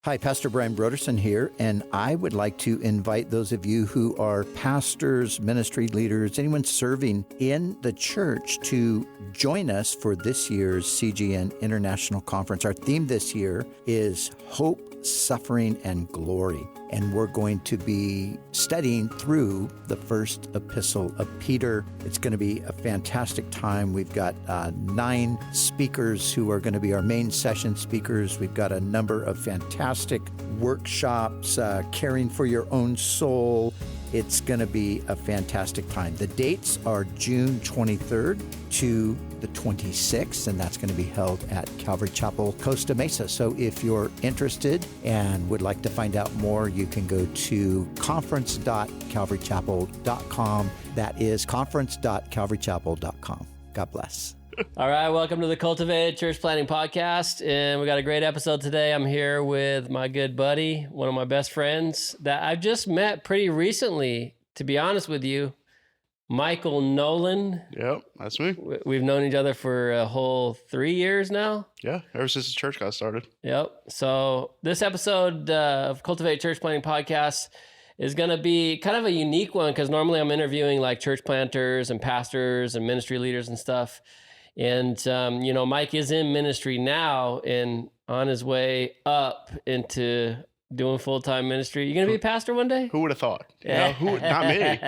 Hi, Pastor Brian Broderson here, and I would like to invite those of you who are pastors, ministry leaders, anyone serving in the church to join us for this year's CGN International Conference. Our theme this year is Hope, Suffering, and Glory, and we're going to be studying through the first epistle of Peter. It's going to be a fantastic time. We've got 9 speakers who are going to be our main session speakers. We've got a number of fantastic workshops, caring for your own soul. It's going to be a fantastic time. The dates are June 23rd to the 26th, and that's going to be held at Calvary Chapel, Costa Mesa. So if you're interested and would like to find out more, you can go to conference.calvarychapel.com. That is conference.calvarychapel.com. God bless. All right, welcome to the Cultivate Church Planning Podcast, and we got a great episode today. I'm here with my good buddy, one of my best friends that I've just met pretty recently, to be honest with you, Michael Nolan. Yep, that's me. We've known each other for a whole 3 years now. Yeah, ever since the church got started. Yep. So this episode of Cultivate Church Planning Podcast is going to be kind of a unique one because normally I'm interviewing like church planters and pastors and ministry leaders and stuff. And, Mike is in ministry now and on his way up into doing full-time ministry. You going to be a pastor one day? Who would have thought? Yeah. Not me.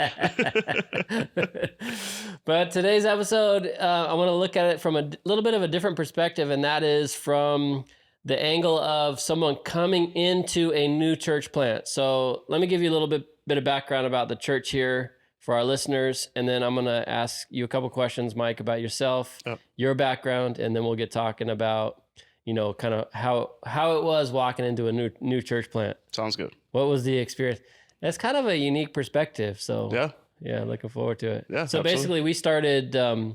But today's episode, I want to look at it from a little bit of a different perspective, and that is from the angle of someone coming into a new church plant. So let me give you a little bit of background about the church here for our listeners, and then I'm going to ask you a couple questions, Mike, about yourself, your background, and then we'll get talking about, kind of how it was walking into a new church plant. Sounds good. What was the experience? That's kind of a unique perspective. So yeah, looking forward to it. Yeah. So absolutely. basically,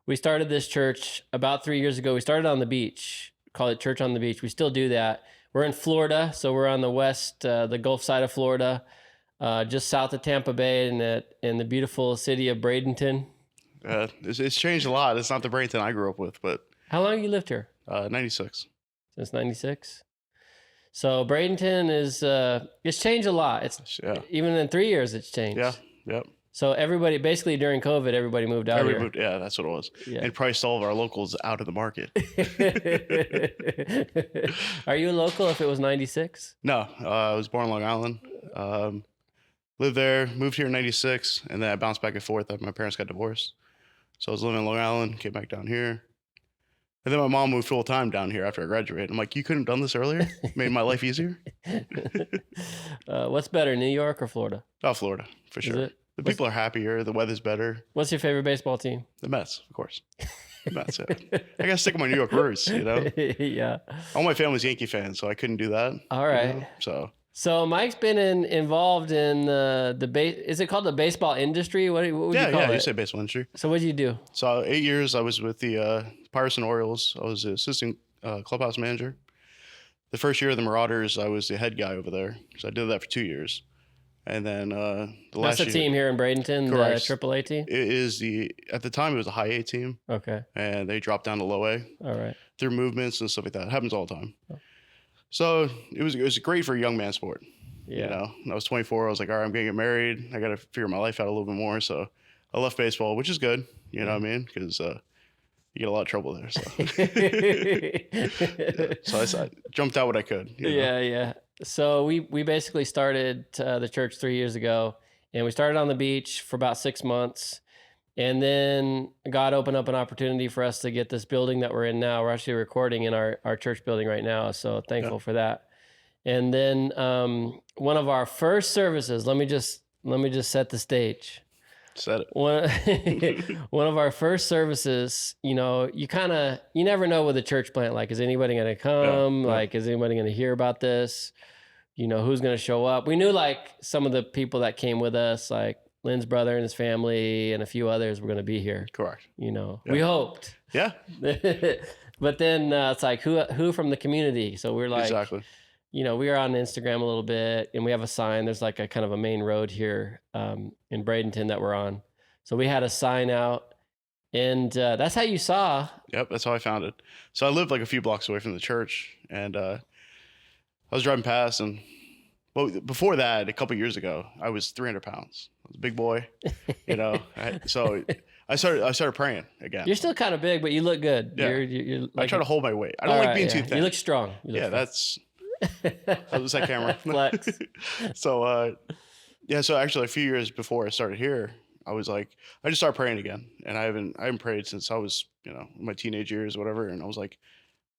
we started this church about 3 years ago. We started on the beach, call it Church on the Beach. We still do that. We're in Florida, so we're on the west, the Gulf side of Florida. Just south of Tampa Bay in the beautiful city of Bradenton. It's changed a lot. It's not the Bradenton I grew up with, but... How long have you lived here? 96. Since 96? So Bradenton it's changed a lot. Even in 3 years, it's changed. Yeah, yep. So everybody, basically during COVID, everybody moved out here. Yeah, that's what it was. Yeah. And priced all of our locals out of the market. Are you a local if it was 96? No, I was born on Long Island. Lived there, moved here in 96, and then I bounced back and forth after my parents got divorced. So I was living in Long Island, came back down here. And then my mom moved full time down here after I graduated. I'm like, you couldn't have done this earlier? Made my life easier? What's better, New York or Florida? Oh, Florida, for sure. The people are happier. The weather's better. What's your favorite baseball team? The Mets, of course. The Mets, yeah. I got to stick with my New York roots, Yeah. All my family's Yankee fans, so I couldn't do that. All right. So Mike's been involved in is it called the baseball industry? What would you call it? Yeah, you say baseball industry. So what did you do? So 8 years I was with the Pirates and Orioles. I was the assistant clubhouse manager. The first year of the Marauders, I was the head guy over there. So I did that for 2 years. And then That's a team here in Bradenton, correct. the AAA team? It is at the time, it was a high A team. Okay. And they dropped down to low A. All right. Through movements and stuff like that. It happens all the time. Oh. So it was great for a young man sport. Yeah. I was 24. I was like, all right, I'm going to get married. I got to figure my life out a little bit more. So I left baseball, which is good. You know what I mean? Because you get a lot of trouble there. So, so I jumped out what I could. Yeah. So we basically started the church 3 years ago, and we started on the beach for about 6 months. And then God opened up an opportunity for us to get this building that we're in now. We're actually recording in our church building right now. So thankful for that. And then one of our first services, let me just set the stage. Set it. One of our first services, you never know with a church plant. Like, is anybody going to come? Yeah. Like, is anybody going to hear about this? Who's going to show up? We knew like some of the people that came with us, like Lynn's brother and his family and a few others were going to be here. Correct. We hoped. Yeah. But then it's like, who from the community? So we're like, exactly. We are on Instagram a little bit, and we have a sign. There's like a kind of a main road here in Bradenton that we're on. So we had a sign out, and that's how you saw. Yep, that's how I found it. So I lived like a few blocks away from the church, and I was driving past, and well, before that, a couple of years ago, I was 300 pounds. I was a big boy, you know. So I started praying again. You're still kind of big, but you look good. Yeah. You're I like try to hold my weight. I don't all like right, being yeah. too thin. You look strong. That's that was that camera. Flex. So so actually a few years before I started here, I was like, I just started praying again, and I haven't prayed since I was, you know, in my teenage years or whatever. And I was like,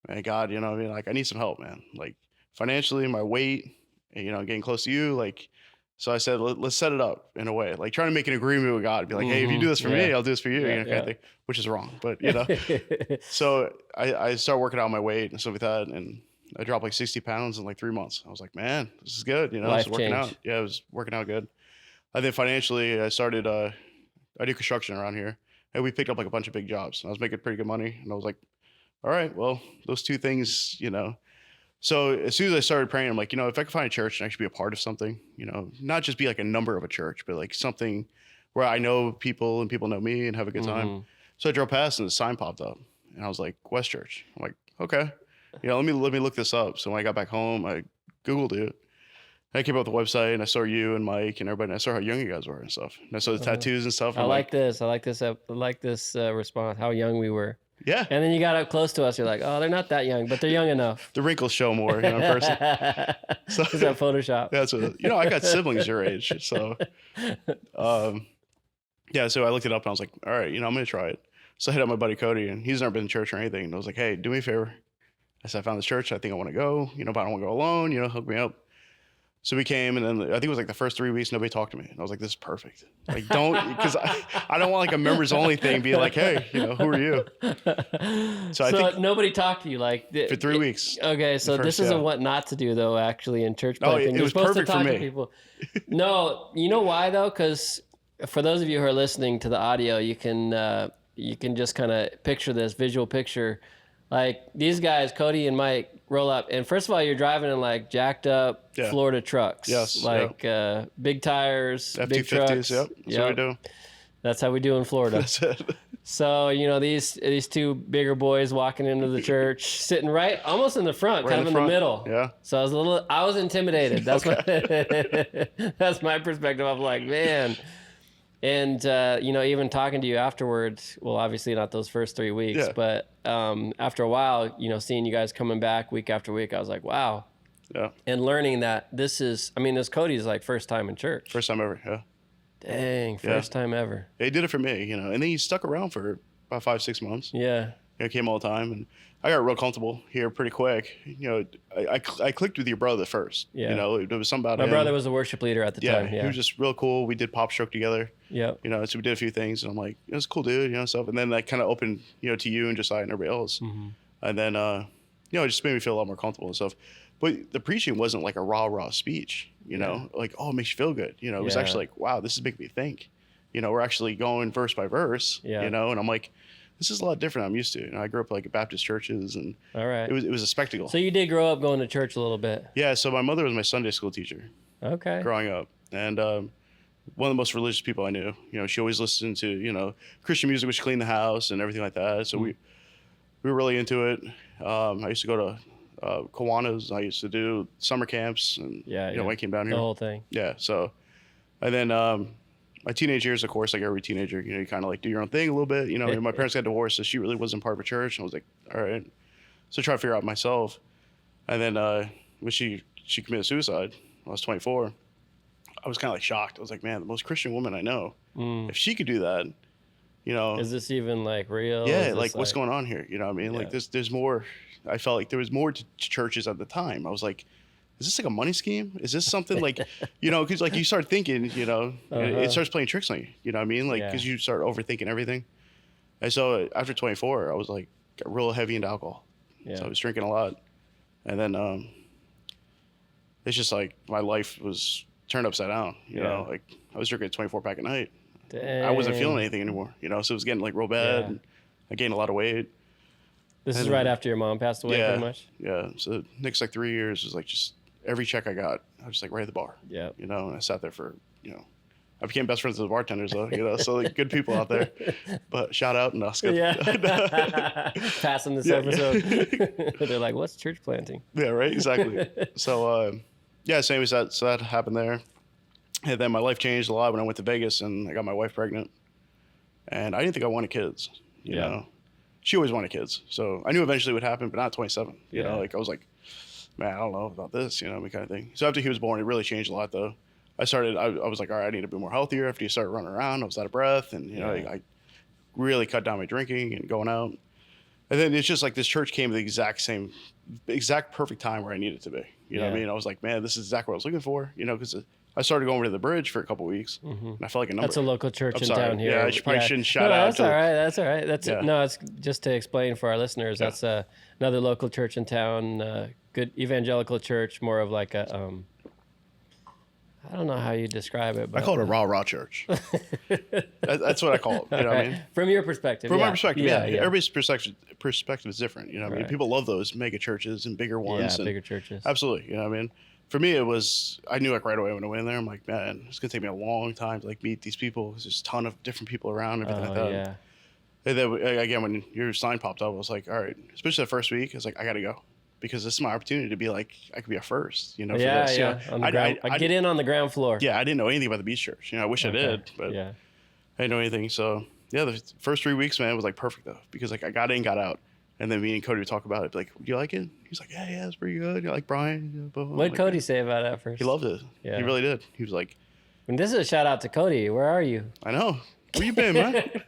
man, God, you know what I mean? Like, I need some help, man. Like, financially, my weight, and, you know, getting close to you. Like, so I said, let's set it up in a way, like trying to make an agreement with God. Be like, hey, if you do this for me, I'll do this for you, you know, kind of thing, which is wrong, but, you know. So I started working out my weight and stuff like that, and I dropped like 60 pounds in like 3 months. I was like, man, this is good, you know. Life It's working change. out. Yeah, it was working out good. I think financially, I started, I do construction around here, and we picked up like a bunch of big jobs. I was making pretty good money, and I was like, all right, well, those two things, you know. So as soon as I started praying, I'm like, you know, if I could find a church and actually be a part of something, you know, not just be like a number of a church, but like something where I know people and people know me and have a good time. So I drove past and the sign popped up, and I was like, West Church. I'm like, okay, you know, let me look this up. So when I got back home, I Googled it. I came up with the website, and I saw you and Mike and everybody, and I saw how young you guys were and stuff. And I saw the tattoos and stuff. I like this. I like this response. How young we were. Yeah. And then you got up close to us. You're like, oh, they're not that young, but they're young enough. The wrinkles show more, you know, in person. So, is that Photoshop? That's what, you know, I got siblings your age. So, yeah, so I looked it up and I was like, all right, you know, I'm going to try it. So I hit up my buddy Cody, and he's never been to church or anything. And I was like, hey, do me a favor. I said, I found this church. I think I want to go, you know, but I don't want to go alone, you know, hook me up. So we came, and then I think it was like the first 3 weeks, nobody talked to me. And I was like, this is perfect. Like, don't, because I don't want like a members only thing being like, hey, you know, who are you? So I think nobody talked to you like for 3 weeks. Okay, so this isn't what not to do though, actually, in church planting. It was supposed perfect to talk for me. to people. No, you know why though? Because for those of you who are listening to the audio, you can just kind of picture this visual picture. Like these guys, Cody and Mike, roll up, and first of all, you're driving in like jacked up Florida trucks. Yes. Like big tires, big trucks. Yep. That's what we do. That's how we do in Florida. That's it. So, you know, these two bigger boys walking into the church, sitting right almost in the front, Right kind of in the middle. Yeah. So I was intimidated. That's that's my perspective. I'm like, man. And, you know, even talking to you afterwards, well, obviously not those first 3 weeks, but after a while, you know, seeing you guys coming back week after week, I was like, wow. Yeah. And learning that this Cody's like first time in church. First time ever. Yeah. Dang, first time ever. He did it for me, you know, and then he stuck around for about 5-6 months. Yeah. You know, came all the time, and I got real comfortable here pretty quick. You know, I clicked with your brother first. Yeah. You know, there was something about him. My brother was the worship leader at the time. Yeah. He was just real cool. We did Pop Stroke together. Yeah. You know, so we did a few things, and I'm like, it was a cool dude, you know, stuff. And then that kind of opened, you know, to you and Josiah and everybody else. Mm-hmm. And then, you know, it just made me feel a lot more comfortable and stuff. But the preaching wasn't like a rah speech, you know, like, oh, it makes you feel good. You know, it was actually like, wow, this is making me think. You know, we're actually going verse by verse, you know, and I'm like, this is a lot different than I'm used to. You know, I grew up like at Baptist churches, and all right, it was a spectacle. So you did grow up going to church a little bit. Yeah. So my mother was my Sunday school teacher. Okay. Growing up, and one of the most religious people I knew. You know, she always listened to, you know, Christian music, which cleaned the house and everything like that. So we were really into it. I used to go to Kiwanis. I used to do summer camps, and you know, when I came down here, the whole thing. Yeah. So, and then my teenage years, of course, like every teenager, you know, you kind of like do your own thing a little bit. You know, my parents got divorced, so she really wasn't part of a church. And I was like, all right. So I tried to figure out myself. And then when she committed suicide when I was 24, I was kind of like shocked. I was like, man, the most Christian woman I know, if she could do that, you know. Is this even like real? Yeah, like what's going on here? You know what I mean? Like there's more. I felt like there was more to churches at the time. I was like, is this like a money scheme? Is this something like, you know, because like you start thinking, you know, it starts playing tricks on you. You know what I mean? Like, because you start overthinking everything. And so after 24, I was like, got real heavy into alcohol. Yeah. So I was drinking a lot. And then it's just like my life was turned upside down. You know, like I was drinking a 24 pack a night. Dang. I wasn't feeling anything anymore, you know, so it was getting like real bad. And I gained a lot of weight. This is right after your mom passed away, pretty much? Yeah. So the next like 3 years was like just every check I got, I was just like right at the bar. Yeah. You know, and I sat there for, you know, I became best friends with the bartenders though, you know, so like, good people out there. But shout out and skip. Yeah. Passing this episode. They're like, what's church planting? Yeah, right. Exactly. So, yeah, same as that. So that happened there. And then my life changed a lot when I went to Vegas and I got my wife pregnant. And I didn't think I wanted kids, you know. She always wanted kids. So I knew eventually it would happen, but not at 27. You know, like I was like, man, I don't know about this, you know, kind of thing. So after he was born, it really changed a lot though. I was like, all right, I need to be more healthier. After you started running around, I was out of breath. And, you know, I really cut down my drinking and going out. And then it's just like this church came at the exact perfect time where I needed to be. You know what I mean? I was like, man, this is exactly what I was looking for, you know, because I started going over to the bridge for a couple of weeks, and I felt like a number. That's a local church in town here. Yeah, I probably shouldn't shout out. That's all right. That's all right. No, it's just to explain for our listeners. That's another local church in town, good evangelical church, more of like a, I don't know how you describe it, but I call it a rah-rah church. That's what I call it. You know what I mean? From your perspective. From my perspective, yeah. Everybody's perspective is different. You know what I mean? People love those mega churches and bigger ones. Yeah, bigger churches. Absolutely. You know what I mean? For me, I knew like right away when I went in there, I'm like, man, it's going to take me a long time to like meet these people. There's a ton of different people around, everything like that. Yeah. And then again, when your sign popped up, I was like, all right, especially the first week, I was like, I got to go. Because this is my opportunity to be like, I could be a first, you know, for this. Yeah. On the ground, I get in on the ground floor. Yeah, I didn't know anything about the beach church. You know, I wish I did, but I didn't know anything. So yeah, the first 3 weeks, man, it was like perfect though. Because like I got in, got out. And then me and Cody would talk about it. Like, do you like it? He's like, yeah, it's pretty good. You like Brian? What did Cody say about it at first? He loved it. Yeah. He really did. He was like, and this is a shout out to Cody. Where are you? I know. Where you been, man?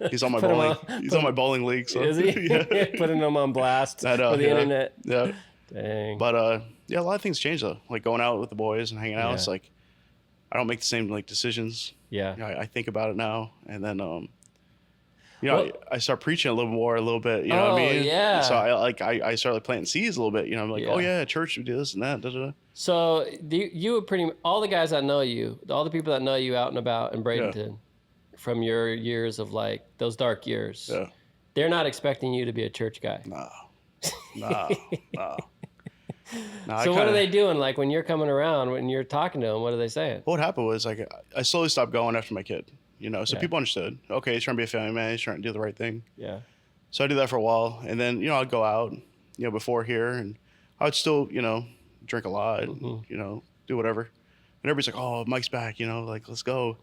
He's on my bowling. He's on my bowling league. So. Is he? Yeah. Putting him on blast for the internet. Yeah. Dang. But yeah, a lot of things changed though. Like going out with the boys and hanging out. It's like I don't make the same like decisions. Yeah. You know, I think about it now, and then you know, I start preaching a little bit. You know what I mean? Yeah. So I started like planting seeds a little bit. You know, I'm like, oh yeah, church, we do this and that. Da, da, da. So you were all the guys that know you, all the people that know you out and about in Bradenton, from your years of like those dark years. Yeah. They're not expecting you to be a church guy. No. So what are they doing? Like when you're coming around, when you're talking to them, what are they saying? What happened was like I slowly stopped going after my kid. You know, so people understood. Okay, he's trying to be a family man. He's trying to do the right thing. Yeah. So I did that for a while, and then you know I'd go out, you know, before here, and I would still you know drink a lot, and, you know, do whatever. And everybody's like, "Oh, Mike's back," you know, like let's go.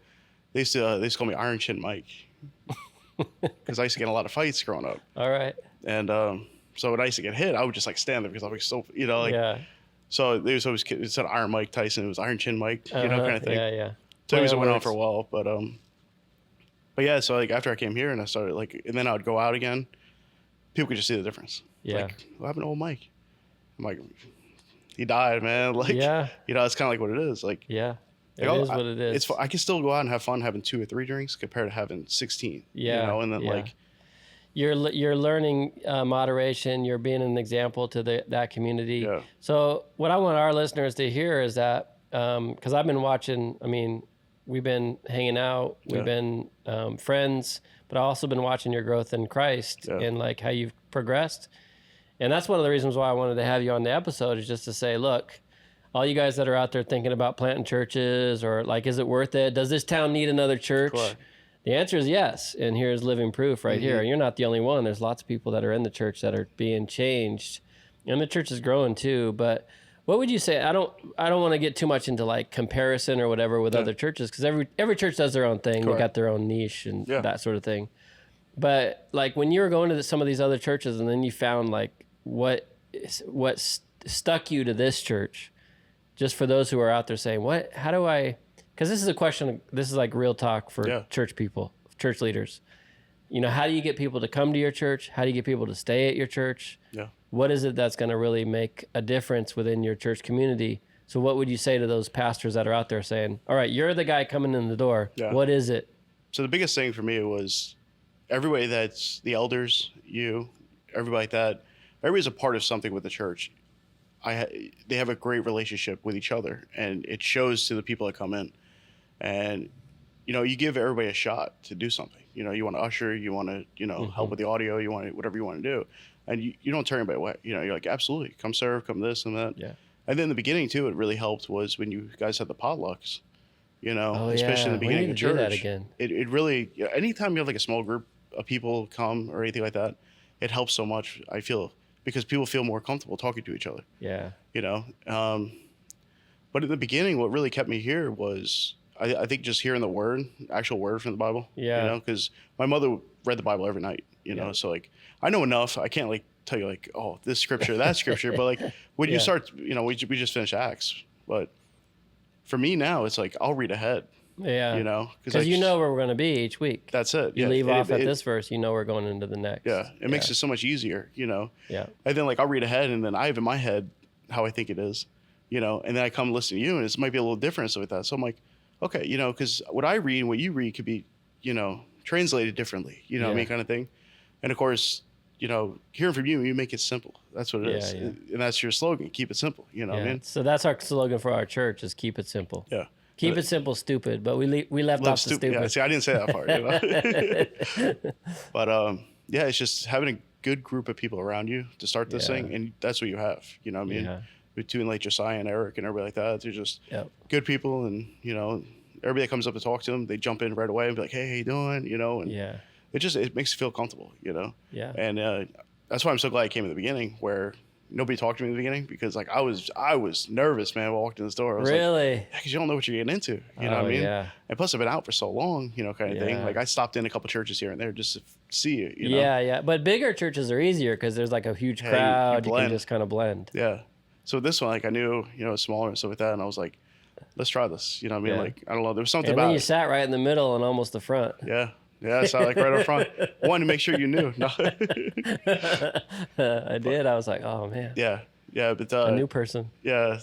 They used to call me Iron Chin Mike because I used to get in a lot of fights growing up. All right. And so when I used to get hit, I would just like stand there because I was so you know like. So they was always instead of Iron Mike Tyson, it was Iron Chin Mike, you know, kind of thing. Yeah. So it went on for a while, but yeah, so like after I came here and I started like, and then I would go out again, people could just see the difference. Yeah. Like, what happened to old Mike? I'm like, he died, man. Like, you know, it's kind of like what it is. Like, it like, is what it is. I can still go out and have fun having 2 or 3 drinks compared to having 16. Yeah. You know, and then like, you're learning moderation. You're being an example to that community. Yeah. So what I want our listeners to hear is that, because I've been watching, I mean, we've been hanging out, we've been friends, but I've also been watching your growth in Christ and like how you've progressed. And that's one of the reasons why I wanted to have you on the episode, is just to say, look, all you guys that are out there thinking about planting churches, or like, is it worth it? Does this town need another church? Correct. The answer is yes. And here's living proof right here. You're not the only one. There's lots of people that are in the church that are being changed, and the church is growing too. But what would you say? I don't want to get too much into like comparison or whatever with other churches, because every church does their own thing. Correct. They got their own niche and that sort of thing. But like when you were going to some of these other churches, and then you found like what stuck you to this church, just for those who are out there saying, how do I, because this is a question, this is like real talk for church people, church leaders. You know, how do you get people to come to your church? How do you get people to stay at your church? Yeah. What is it that's going to really make a difference within your church community? So what would you say to those pastors that are out there saying, all right, you're the guy coming in the door. Yeah. What is it? So the biggest thing for me was everybody that's the elders, everybody like that, everybody's a part of something with the church. They have a great relationship with each other, and it shows to the people that come in. And, you know, you give everybody a shot to do something. You know, you want to usher, you want to, you know, help with the audio, you want to, whatever you want to do. And you don't turn anybody away. You know, you're like, absolutely, come serve, come this and that. Yeah. And then in the beginning, too, it really helped was when you guys had the potlucks. you know, Oh, especially in yeah. the We beginning need of to do that church. again. It really, anytime you have like a small group of people come or anything like that, it helps so much, I feel, because people feel more comfortable talking to each other, Yeah. you know. But in the beginning, what really kept me here was, I think, just hearing the word, actual word from the Bible, Yeah. you know, because my mother read the Bible every night, you know, Yeah. so like I know enough. I can't like tell you like, oh, this scripture, that scripture, but like when you Yeah. start, you know, we just finished Acts, but for me now, it's like I'll read ahead, Yeah. you know, Because you know where we're going to be each week. that's it. You Yeah. leave And off at this verse, you know we're going into the next. Yeah, it makes it so much easier, you know. Yeah. And then like I'll read ahead, and then I have in my head how I think it is, you know, and then I come listen to you, and it might be a little different stuff like that. So I'm like, okay, you know, because what I read and what you read could be, you know, translated differently, you know what I mean, kind of thing. And of course, you know, hearing from you, you make it simple. That's what it is, Yeah. and that's your slogan: keep it simple. You know what I mean? So that's our slogan for our church: is keep it simple. Yeah. Keep it simple, stupid. But we left off the stupid. Yeah, see, I didn't say that part. You know? But yeah, it's just having a good group of people around you to start this thing, and that's what you have. You know what I mean? Yeah. Between like Josiah and Eric and everybody like that, they're just Yep. good people, and you know, everybody that comes up to talk to them, they jump in right away and be like, "Hey, how you doing?" You know, and Yeah. it makes you feel comfortable. You know, Yeah. and that's why I'm so glad I came in the beginning where nobody talked to me in the beginning, because like I was nervous, man. When I walked in the store, I was like, Really? yeah, because you don't know what you're getting into. You know what I mean? Yeah. And plus, I've been out for so long, you know, kind of thing. Yeah. Like I stopped in a couple churches here and there just to see it. You know? Yeah. But bigger churches are easier because there's like a huge Yeah, crowd. you You can blend. just kind of blend. Yeah. So this one, like I knew, you know, it's smaller and stuff like that, and I was like, let's try this. You know what I mean? Yeah. Like I don't know, there was something And about then you it. sat right in the middle and almost the front. Yeah. Yeah, so like right up front. I wanted to make sure you knew. No. I did. I was like, oh man, Yeah, but a new person. yeah,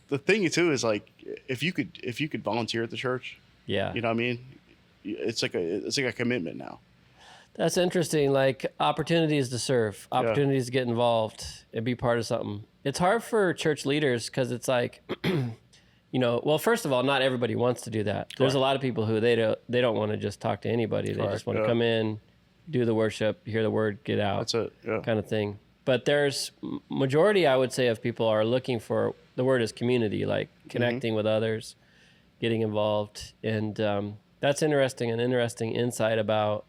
the thing too is like if you could volunteer at the church, Yeah. you know what I mean? It's like a commitment now. That's interesting. Like opportunities to serve, opportunities to get involved and be part of something. It's hard for church leaders because it's like, you know, well, first of all, not everybody wants to do that. There's a lot of people who they don't want to just talk to anybody. They just want to come in, do the worship, hear the word, get out. That's it. Yeah. Kind of thing. But there's majority, I would say, of people are looking for, the word is community, like connecting with others, getting involved. And that's interesting, an interesting insight about,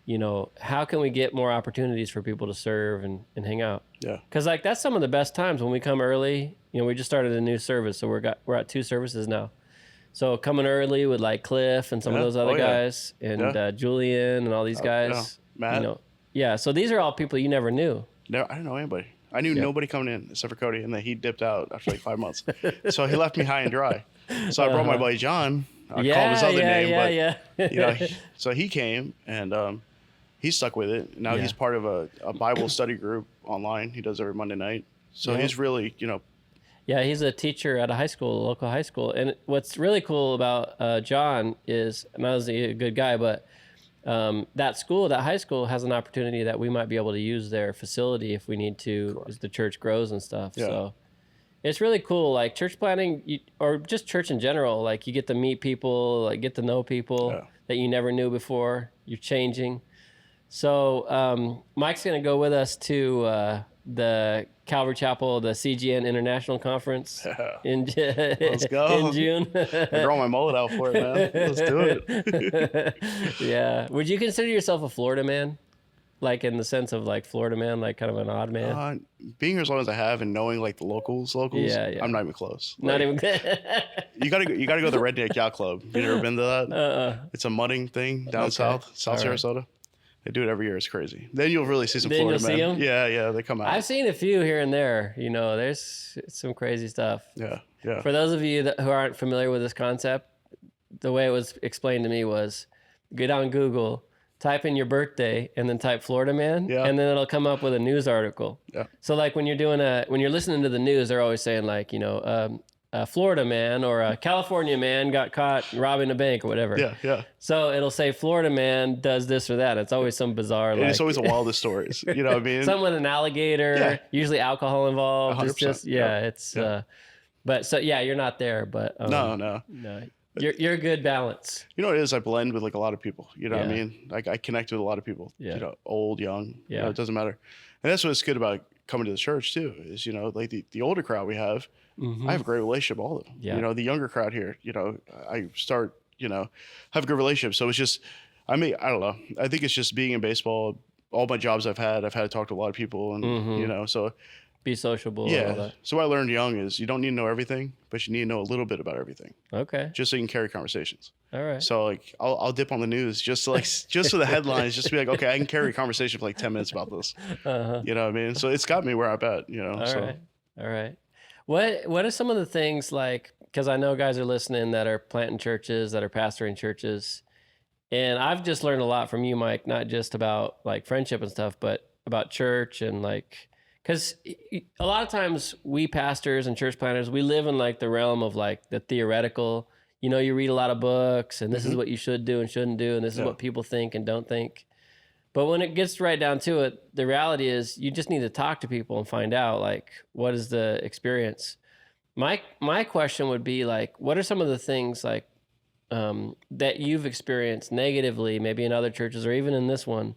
you know, how can we get more opportunities for people to serve and hang out? Yeah. Because like that's some of the best times when we come early. You know, we just started a new service, so we're at 2 services now. So coming early with like Cliff and some of those other guys and Julian and all these guys. Matt. You know, so these are all people you never knew. No, I didn't know anybody. I knew nobody coming in except for Cody, and then he dipped out after like 5 months. So he left me high and dry. So I brought my buddy John. I called his other name, but you know, so he came and he stuck with it. Now he's part of a Bible study group online. He does every Monday night. So he's really, you know. Yeah, he's a teacher at a high school, a local high school. And what's really cool about John is, not only a good guy, but that school, that high school has an opportunity that we might be able to use their facility if we need to, as the church grows and stuff. Yeah. So it's really cool. Like church planning, or just church in general, like you get to meet people, like get to know people that you never knew before. You're changing. So Mike's going to go with us to the Calvary Chapel, the CGN International Conference in Let's go. in June. I draw my mullet out for it, man. Let's do it. Yeah. Would you consider yourself a Florida man? Like in the sense of like Florida man, like kind of an odd man? Being here as long as I have and knowing like the locals, I'm not even close. Not like, even. you gotta go to the Redneck Yacht Club. You never been to that? It's a mudding thing down south Sarasota. Right. They do it every year. It's crazy. Then you'll really see some Florida men. See them? Yeah, they come out. I've seen a few here and there. You know, there's some crazy stuff. Yeah. For those of you who aren't familiar with this concept, the way it was explained to me was, get on Google, type in your birthday, and then type Florida man, and then it'll come up with a news article. Yeah. So like when you're listening to the news, they're always saying like, you know, a Florida man or a California man got caught robbing a bank or whatever. Yeah. So it'll say Florida man does this or that. It's always some bizarre. And it's always the wildest stories. You know what I mean? Something with an alligator, usually alcohol involved. 100%. It's just, but so yeah, you're not there, but no. You're a good balance. You know what it is? I blend with like a lot of people. You know what I mean? Like I connect with a lot of people. You know, old, young. You know, it doesn't matter. And that's what's good about coming to the church too, is, you know, like the older crowd we have, Mm-hmm. I have a great relationship with all of them. Yeah. You know, the younger crowd here, you know, I start, you know, have a good relationship. So it's just, I don't know. I think it's just being in baseball, all my jobs I've had to talk to a lot of people and, you know, so Be sociable and all yeah. that. So what I learned young is you don't need to know everything, but you need to know a little bit about everything Okay. just so you can carry conversations. All right. So like I'll dip on the news just to just for the headlines, just to be like, okay, I can carry a conversation for like 10 minutes about this. Uh-huh. You know what I mean? So it's got me where I'm at, you know. All right. What are some of the things, like, because I know guys are listening that are planting churches, that are pastoring churches, and I've just learned a lot from you, Mike, not just about like friendship and stuff, but about church and like, because a lot of times we pastors and church planners, we live in like the realm of like the theoretical. You know, you read a lot of books and this is what you should do and shouldn't do, and this is what people think and don't think. But when it gets right down to it, the reality is you just need to talk to people and find out, like, what is the experience. My question would be like, what are some of the things like that you've experienced negatively, maybe in other churches or even in this one,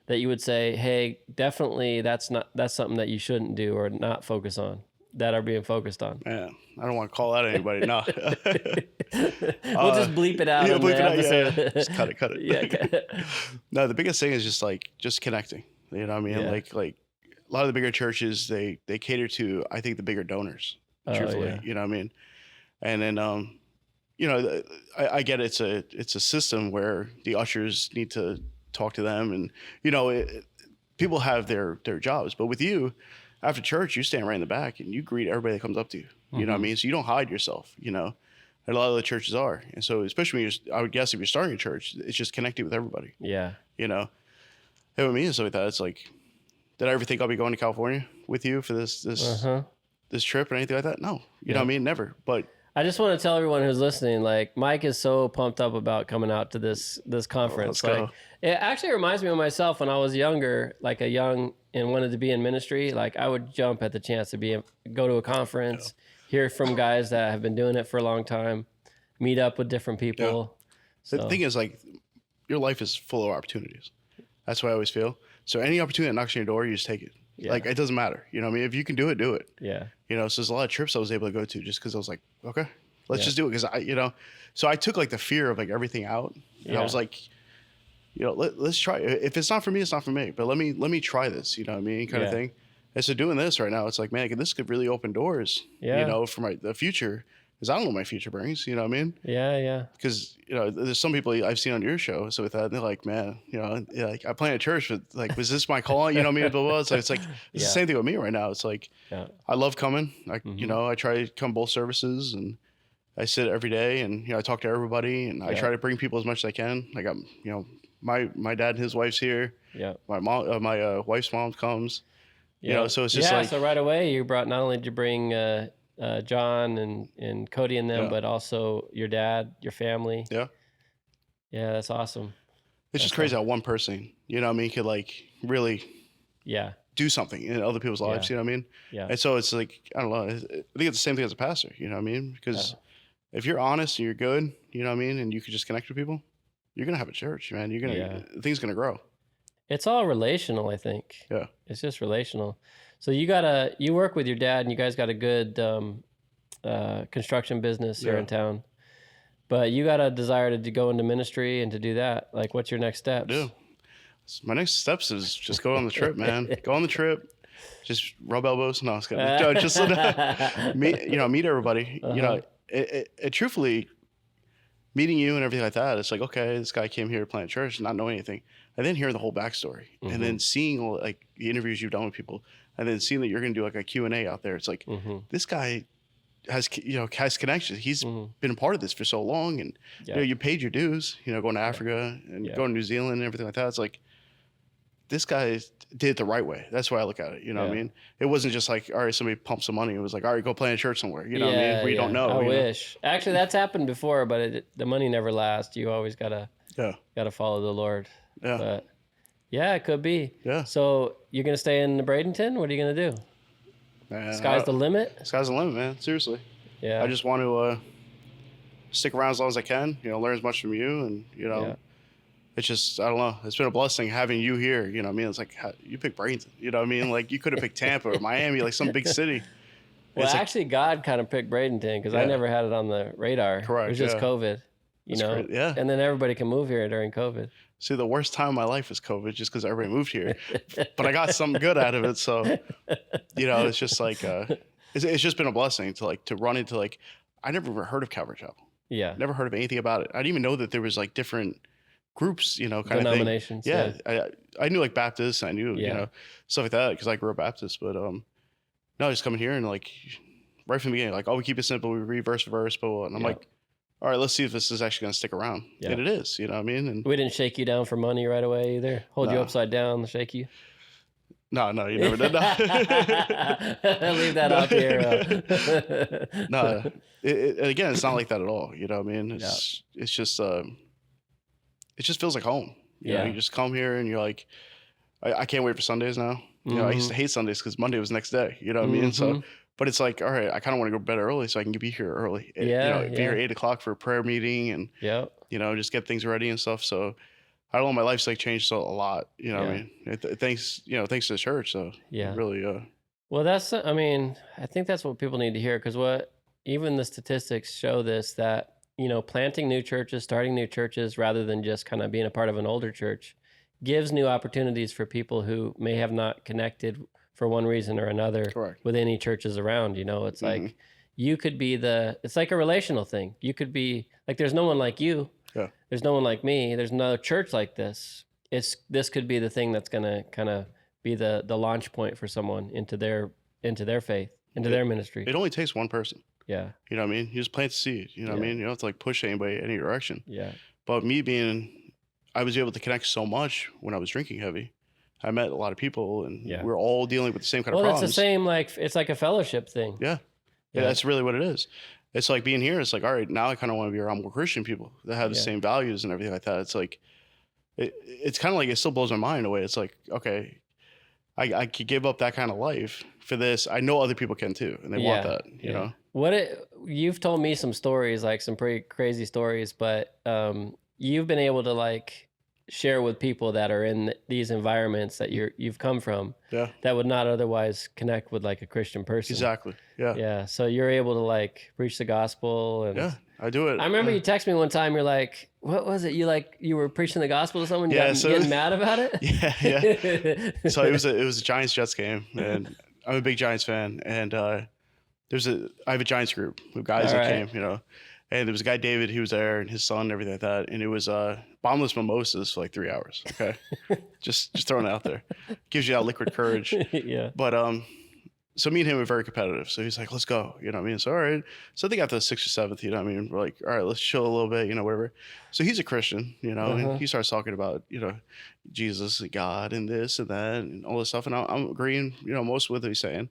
that you would say, hey, definitely that's something that you shouldn't do or not focus on, that are being focused on? Man, I don't want to call out anybody. No. We'll just bleep it out. Yeah, bleep it out. Episode. Yeah. Just cut it. Yeah. No, the biggest thing is just connecting. You know what I mean? Yeah. Like a lot of the bigger churches, they cater to, I think, the bigger donors, truthfully. Yeah. You know what I mean? And then, you know, I get it's a system where the ushers need to talk to them, and you know, people have their jobs. But with you, after church, you stand right in the back and you greet everybody that comes up to you. You know what I mean? So you don't hide yourself. You know, and a lot of the churches are, and so especially when I would guess if you're starting a church, it's just connecting with everybody. Yeah. You know, and with me and stuff like that, it's like, did I ever think I'll be going to California with you for this trip or anything like that? No, you know what I mean? Never. But I just want to tell everyone who's listening, like, Mike is so pumped up about coming out to this conference. Let's go. It actually reminds me of myself when I was younger, like and wanted to be in ministry. Like, I would jump at the chance to go to a conference, hear from guys that have been doing it for a long time, meet up with different people. So. The thing is, like, your life is full of opportunities. That's what I always feel. So any opportunity that knocks on your door, you just take it. Yeah. Like, it doesn't matter. You know what I mean? If you can do it, do it. Yeah. You know, so there's a lot of trips I was able to go to just because I was like, okay, let's just do it. Because so I took like the fear of like everything out. And I was like, you know, let's try. If it's not for me, it's not for me. But let me try this. You know what I mean? Kind of thing. And so doing this right now, it's like, man, this could really open doors. Yeah. You know, for the future. Because I don't know what my future brings. You know what I mean? Yeah. Because, you know, there's some people I've seen on your show. So with that, they're like, man, you know, like I play in a church, but like, was this my calling? You know what I mean? Blah, blah, blah. So it's like, it's the same thing with me right now. It's like, I love coming. You know, I try to come both services, and I sit every day, and, you know, I talk to everybody, and I try to bring people as much as I can. Like, I'm, you know, my dad and his wife's here. Yeah. My mom, my wife's mom comes. You know, so it's just like. So right away you brought, not only did you bring, John and Cody and them, but also your dad, your family. Yeah, that's awesome. It's just crazy how one person, you know what I mean, could like really do something in other people's lives, you know what I mean? Yeah. And so it's like, I don't know, I think it's the same thing as a pastor, you know what I mean? Because if you're honest and you're good, you know what I mean, and you can just connect with people, you're going to have a church, man. You're going to, things going to grow. It's all relational, I think. Yeah. It's just relational. So you work with your dad, and you guys got a good construction business here in town, but you got a desire to go into ministry and to do that. Like, what's your next steps? I do. My next steps is just go on the trip, man. Go on the trip, just rub elbows. No, it's good. Just meet everybody. You know, it truthfully, meeting you and everything like that, it's like, okay, this guy came here to plant a church and not know anything. And then hearing the whole bastory, and then seeing all like the interviews you've done with people, and then seeing that you're going to do like a Q&A out there. It's like, this guy has connections. He's been a part of this for so long, and you know, you paid your dues, you know, going to Africa and going to New Zealand and everything like that. It's like, this guy did it the right way. That's why I look at it. You know what I mean? It wasn't just like, all right, somebody pumped some money. It was like, all right, go play in a church somewhere. You know what I mean? Where you don't know. I wish. Actually, that's happened before, but the money never lasts. You always gotta follow the Lord. Yeah. But yeah, it could be. Yeah. So you're gonna stay in Bradenton? What are you gonna do? Man, sky's the limit. Sky's the limit, man. Seriously. Yeah. I just want to stick around as long as I can. You know, learn as much from you, and you know, it's just, I don't know. It's been a blessing having you here. You know what I mean? It's like, you picked Bradenton. You know what I mean? Like, you could have picked Tampa or Miami, like some big city. Well, It's like, actually, God kind of picked Bradenton because I Yeah. never had it on the radar. Correct, It was just yeah. COVID, you That's know? great, yeah. And then everybody can move here during COVID. see, the worst time of my life was COVID just because everybody moved here. But I got something good out of it. So, you know, it's just like, it's just been a blessing to run into like, I never ever heard of Calvary Chapel. Yeah. Never heard of anything about it. I didn't even know that there was like different groups, you know, kind of thing. Denominations. Yeah. I knew like Baptists. I knew, you Yeah. know, stuff like that because I grew up Baptist. But no, just coming here and like right from the beginning, like, oh, we keep it simple. We read verse to verse. But and I'm Yeah. like, all right, let's see if this is actually going to stick around. Yeah. And it is, you know what I mean? And We didn't shake you down for money right away either. Hold you No. upside down, shake you. no, you never did that. Leave that out here. No, again, it's not like that at all. You know what I mean? It's just, it just feels like home. You know, Yeah. you just come here and you're like, I can't wait for Sundays now. You know, I used to hate Sundays because Monday was the next day. You know what I mean? So, but it's like, all right, I kind of want to go to bed early so I can be here early. Yeah, You know, be here at 8 o'clock for a prayer meeting and, Yep. you know, just get things ready and stuff. So I don't know, my life's like changed a lot. You know what I mean? Thanks to the church. So Yeah. really, Well, I mean, I think that's what people need to hear because even the statistics show this, that, you know, planting new churches, starting new churches, rather than just kind of being a part of an older church, gives new opportunities for people who may have not connected for one reason or another Correct. with any churches around. You know, it's like you could be it's like a relational thing. You could be like, there's no one like you. Yeah. There's no one like me. There's no church like this. This could be the thing that's going to kind of be the launch point for someone into their faith, into their ministry. it only takes one person. Yeah. You know what I mean? You just plant the seed. You know what I Yeah. mean? You don't have to like push anybody any direction. Yeah. But I was able to connect so much when I was drinking heavy. I met a lot of people and Yeah. we're all dealing with the same kind of Well, problems. it's the same, it's like a fellowship thing. Yeah. Yeah, that's really what it is. It's like being here. It's like, all right, now I kind of want to be around more Christian people that have the Yeah. same values and everything like that. It's like, it's kind of like, it still blows my mind away. It's like, okay, I could give up that kind of life for this. I know other people can too. And they want that, you know? You've told me some stories, like some pretty crazy stories, but you've been able to like share with people that are in these environments that you've come from Yeah. that would not otherwise connect with like a Christian person. Exactly. Yeah. Yeah. So you're able to like preach the gospel and Yeah. I do it. I remember you texted me one time. You're like, "What was it? You were preaching the gospel to someone? Getting mad about it?" Yeah. So it was a Giants Jets game, and I'm a big Giants fan. And I have a Giants group of guys that came, you know, and there was a guy David. He was there, and his son, and everything like that. And it was bottomless mimosas for like 3 hours. Okay, just throwing it out there, gives you that liquid courage. Yeah. But so me and him were very competitive. So he's like, let's go. You know what I mean? So, all right. So I think after the 6th or 7th, you know what I mean? We're like, all right, let's chill a little bit, you know, whatever. So he's a Christian, you know, and he starts talking about, you know, Jesus, God, and this and that and all this stuff. And I'm agreeing, you know, most with what he's saying.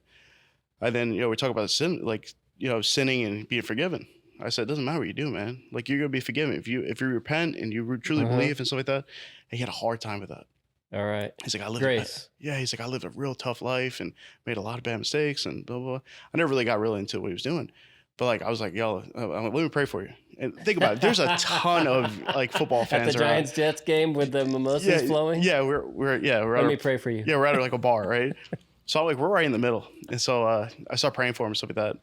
And then, you know, we talk about sin, like, you know, sinning and being forgiven. I said, it doesn't matter what you do, man. Like, you're going to be forgiven. If you repent and you truly believe and stuff like that. And he had a hard time with that. All right. He's like, I lived Grace. he's like, I lived a real tough life and made a lot of bad mistakes and blah, blah, blah. I never really got really into what he was doing. But like, I was like, yo, let me pray for you. And think about it. There's a ton of like football fans At the Giants Jets game with the mimosas flowing. Yeah, we're Let me pray for you. Yeah, we're at like a bar, right? So I'm like, we're right in the middle. And so I start praying for him and stuff like that.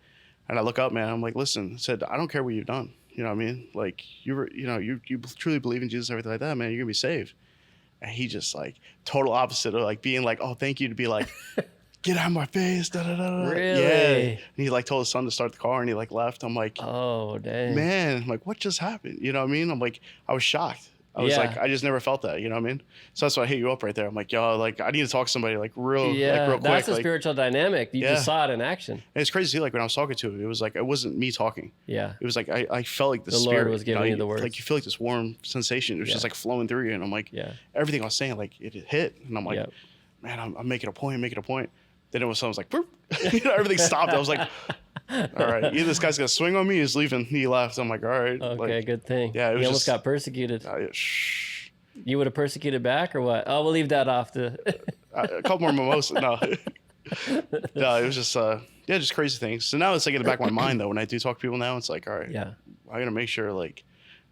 And I look up, man. I'm like, listen, I said, I don't care what you've done. You know what I mean? Like you truly believe in Jesus, everything like that, man. You're gonna be saved. And he just like total opposite of like being like, oh, thank you, to be like, get out of my face. Da, da, da, da. Really? Yeah. And he like told his son to start the car and he like left. I'm like, oh, dang. man, I'm like, what just happened? You know what I mean? I'm like, I was shocked. I was like, I just never felt that. You know what I mean? So that's why I hit you up right there. I'm like, yo, like I need to talk to somebody like real quick. That's a like, spiritual dynamic. You just saw it in action. and it's crazy. Like when I was talking to him, it was like, it wasn't me talking. Yeah. It was like, I felt like the Lord spirit was giving you the words. Like you feel like this warm sensation. It was just like flowing through you. And I'm like, everything I was saying, like it hit. And I'm like, man, I'm making a point. Then it was someone was like, boop. You know, everything stopped. I was like, all right, either this guy's gonna swing on me, he's leaving. He left. I'm like, all right. Okay, like, good thing. Yeah, it was you almost just, got persecuted. Shh. You would have persecuted back or what? Oh, we'll leave that off the. A couple more mimosas. No. No, it was just just crazy things. So now it's like in the back of my mind though, when I do talk to people now, it's like, all right, I gotta make sure like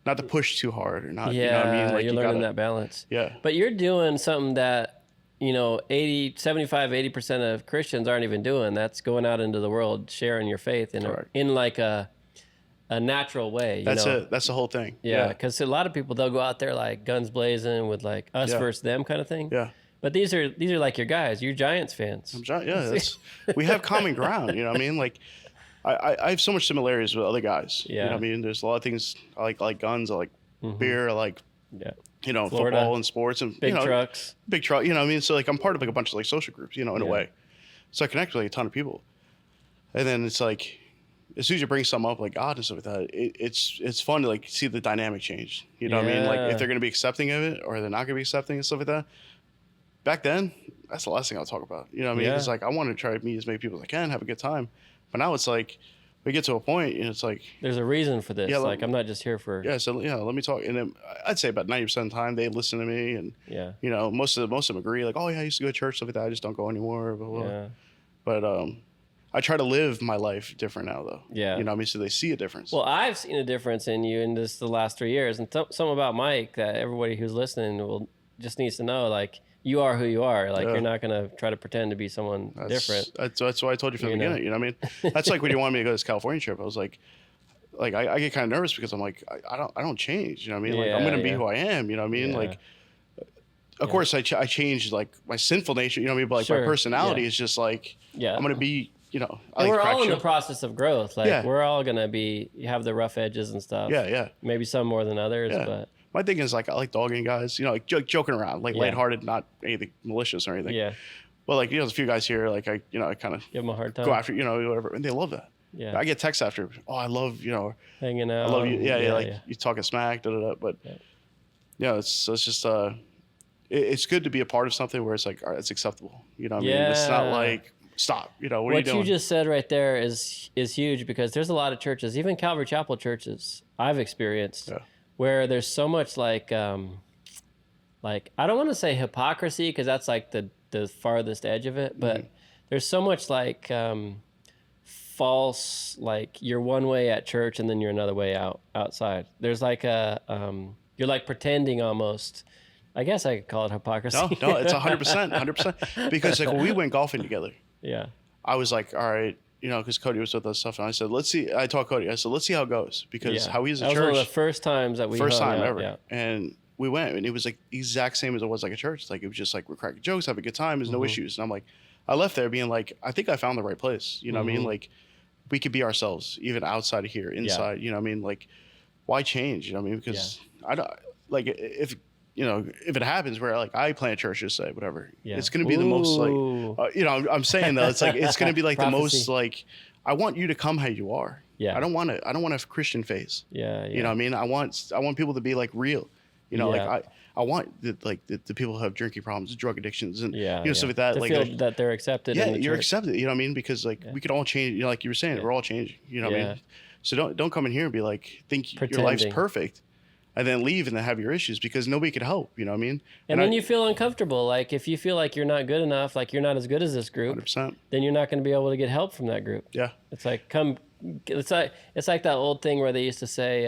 not to push too hard or not, Yeah, you know what I mean? Like you're you learning gotta, that balance. yeah, But you're doing something that, 80% of Christians aren't even doing. That's going out into the world, sharing your faith in like a natural way, that's it. That's the whole thing. Yeah, because a lot of people, they'll go out there like guns blazing with like us versus them kind of thing. Yeah. But these are like your guys. You're Giants fans. We have common ground. You know what I mean? Like, I have so much similarities with other guys. Yeah. You know what I mean? There's a lot of things I like guns, I like beer, I like, Florida, football and sports and big trucks. Big truck. You know what I mean? So like I'm part of like a bunch of like social groups, in a way. So I connect with like a ton of people. And then it's like, as soon as you bring something up like God and stuff like that, it's fun to like see the dynamic change. You know what I mean? Like if they're gonna be accepting of it or they're not gonna be accepting and stuff like that. Back then, that's the last thing I'll talk about. You know what I mean? Yeah. It's like I want to try to meet as many people as I can, have a good time. But now it's like we get to a point and it's like there's a reason for this. Yeah, like I'm not just here for let me talk. And then I'd say about 90% of the time they listen to me and most of them agree, like, oh yeah, I used to go to church, stuff like that. I just don't go anymore, blah, blah. Yeah. But I try to live my life different now though. Yeah. You know what I mean? So they see a difference. Well, I've seen a difference in you in just the last 3 years, and something about Mike that everybody who's listening just needs to know, like, you are who you are. Like, you're not going to try to pretend to be someone different. That's what I told you from the beginning. You know what I mean? That's like when you wanted me to go to this California trip. I was like I get kind of nervous because I'm like, I don't change. You know what I mean? Like I'm going to be who I am. You know what I mean? Like, of course I changed like my sinful nature. You know what I mean? But like my personality is just like, I'm going to be, and we're all in the process of growth. Like we're all going to have the rough edges and stuff. Yeah. Maybe some more than others, but. My thing is like I like dogging guys, like joking around, like lighthearted, not anything malicious or anything. Yeah. But like there's a few guys here, like I kind of give them a hard time. Go after whatever, and they love that. Yeah. I get texts after, oh I love hanging out. I love you. Yeah. You talking smack, But it's just it's good to be a part of something where it's like, all right, it's acceptable. You know what I mean? It's not like stop. What are you doing? What you just said right there is huge, because there's a lot of churches, even Calvary Chapel churches I've experienced. Where there's so much like I don't want to say hypocrisy, because that's like the farthest edge of it, but there's so much like false, like you're one way at church and then you're another way outside. There's like you're like pretending almost. I guess I could call it hypocrisy. No, it's 100%. Because like when we went golfing together, I was like, all right. Because Cody was with us stuff, and I said, "Let's see." I told Cody, I said, "Let's see how it goes," because how he's at church. That was one of the first times that we first time ever, yeah. And we went, and it was like the exact same as it was like a church. Like it was just like we're cracking jokes, having a good time, there's no issues. And I'm like, I left there being like, I think I found the right place. You know what I mean? Like we could be ourselves, even outside of here, inside. You know what I mean? Like why change? You know what I mean? Because I don't like if it happens where like I plant church, just say whatever, it's going to be the most like, I'm saying though, it's like, it's going to be like the most like, I want you to come how you are. Yeah. I don't want a Christian face. Yeah. You know what I mean? I want people to be like real, like I want the people who have drinking problems, drug addictions and, stuff like that. To like feel that they're accepted. Yeah. In the You're church. accepted. You know what I mean? Because like we could all change, like you were saying, we're all changing, you know what I mean? So don't come in here and be like, think your life's perfect. And then leave and then have your issues, because nobody could help. You know what I mean? And then you feel uncomfortable. Like if you feel like you're not good enough, like you're not as good as this group, 100%. Then you're not going to be able to get help from that group. Yeah. It's like it's like that old thing where they used to say,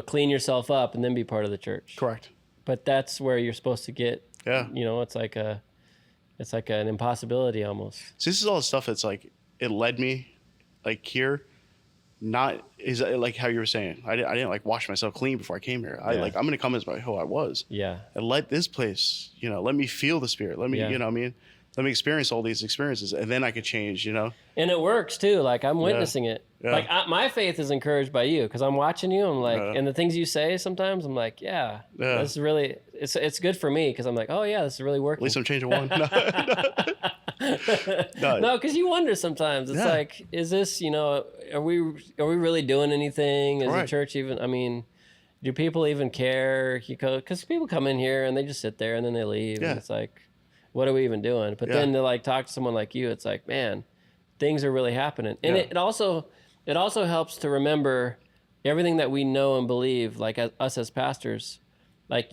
clean yourself up and then be part of the church. Correct. But that's where you're supposed to get. Yeah. It's like an impossibility almost. So this is all the stuff that's like it led me, like here. Not is like how you were saying. I didn't like wash myself clean before I came here. I'm gonna come as who I was. Yeah. And let this place, let me feel the Spirit. Let me, you know what I mean? Let me experience all these experiences, and then I could change. And it works too. Like I'm witnessing it. Yeah. Like my faith is encouraged by you, because I'm watching you. I'm like, and the things you say sometimes, I'm like, this is really it's good for me, because I'm like, oh yeah, this is really working. At least I'm changing one. No, because you wonder sometimes. It's like, is this, are we really doing anything? Is the church even? I mean, do people even care? Because people come in here and they just sit there and then they leave. And it's like, what are we even doing? But then to like talk to someone like you, it's like, man, things are really happening. And it also helps to remember everything that we know and believe, like us as pastors. Like